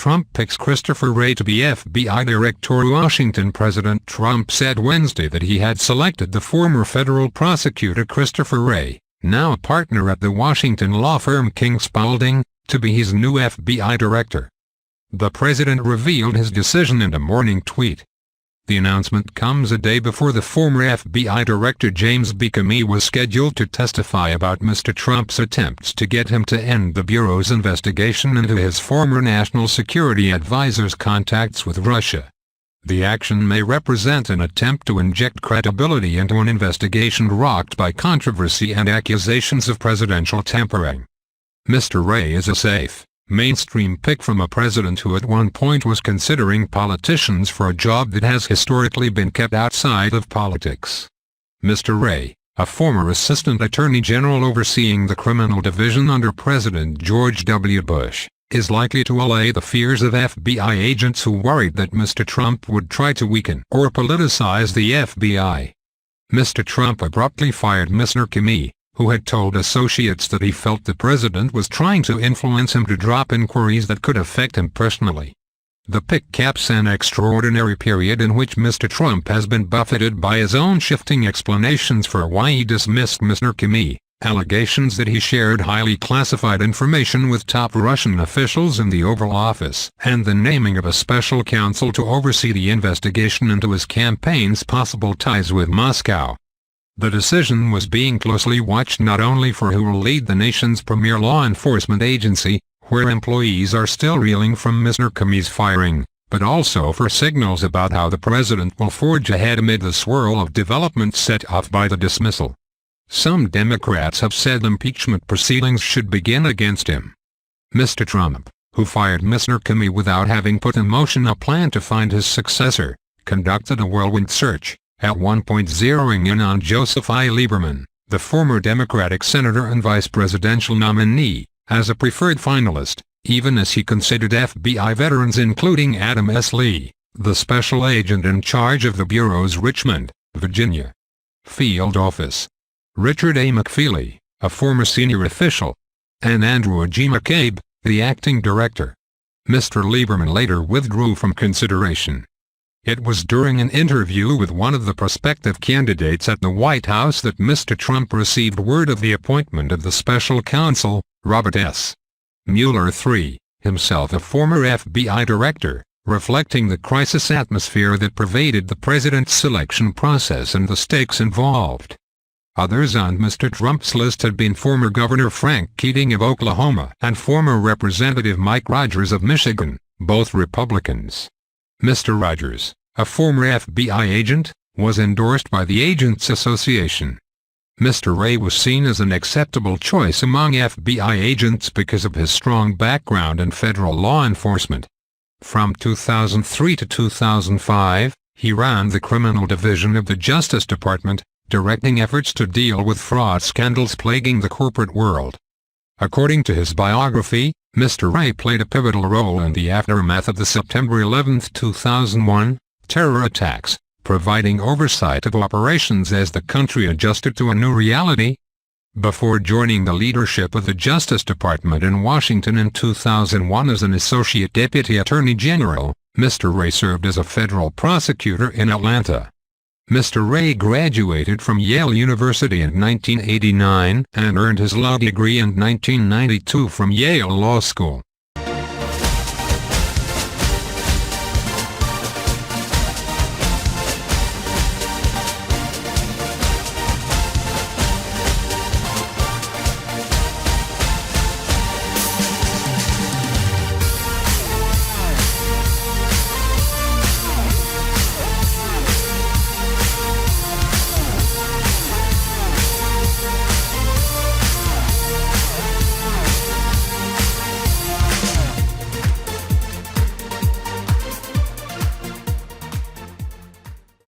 Trump picks Christopher Wray to be FBI director. Washington President Trump said Wednesday that he had selected the former federal prosecutor Christopher Wray, now a partner at the Washington law firm King Spalding, to be his new FBI director. The president revealed his decision in a morning tweet. The announcement comes a day before the former FBI director James B. Comey was scheduled to testify about Mr. Trump's attempts to get him to end the Bureau's investigation into his former national security advisor's contacts with Russia. The action may represent an attempt to inject credibility into an investigation rocked by controversy and accusations of presidential tampering. Mr. Wray is a safe, mainstream pick from a president who at one point was considering politicians for a job that has historically been kept outside of politics. Mr. Wray, a former assistant attorney general overseeing the criminal division under President George W. Bush, is likely to allay the fears of FBI agents who worried that Mr. Trump would try to weaken or politicize the FBI. Mr. Trump abruptly fired Mr. Comey, who had told associates that he felt the president was trying to influence him to drop inquiries that could affect him personally. The pick caps an extraordinary period in which Mr. Trump has been buffeted by his own shifting explanations for why he dismissed Mr. Comey, allegations that he shared highly classified information with top Russian officials in the Oval Office, and the naming of a special counsel to oversee the investigation into his campaign's possible ties with Moscow. The decision was being closely watched not only for who will lead the nation's premier law enforcement agency, where employees are still reeling from Mr. Comey's firing, but also for signals about how the president will forge ahead amid the swirl of developments set off by the dismissal. Some Democrats have said impeachment proceedings should begin against him. Mr. Trump, who fired Mr. Comey without having put in motion a plan to find his successor, conducted a whirlwind search, at one point zeroing in on Joseph I. Lieberman, the former Democratic senator and vice presidential nominee, as a preferred finalist, even as he considered FBI veterans including Adam S. Lee, the special agent in charge of the Bureau's Richmond, Virginia, field office, Richard A. McFeely, a former senior official, and Andrew G. McCabe, the acting director. Mr. Lieberman later withdrew from consideration. It was during an interview with one of the prospective candidates at the White House that Mr. Trump received word of the appointment of the special counsel, Robert S. Mueller III, himself a former FBI director, reflecting the crisis atmosphere that pervaded the president's selection process and the stakes involved. Others on Mr. Trump's list had been former Governor Frank Keating of Oklahoma and former Representative Mike Rogers of Michigan, both Republicans. Mr. Rogers, a former FBI agent, was endorsed by the Agents Association. Mr. Wray was seen as an acceptable choice among FBI agents because of his strong background in federal law enforcement. From 2003 to 2005, he ran the criminal division of the Justice Department, directing efforts to deal with fraud scandals plaguing the corporate world. According to his biography, Mr. Wray played a pivotal role in the aftermath of the September 11, 2001, terror attacks, providing oversight of operations as the country adjusted to a new reality. Before joining the leadership of the Justice Department in Washington in 2001 as an Associate Deputy Attorney General, Mr. Wray served as a federal prosecutor in Atlanta. Mr. Wray graduated from Yale University in 1989 and earned his law degree in 1992 from Yale Law School.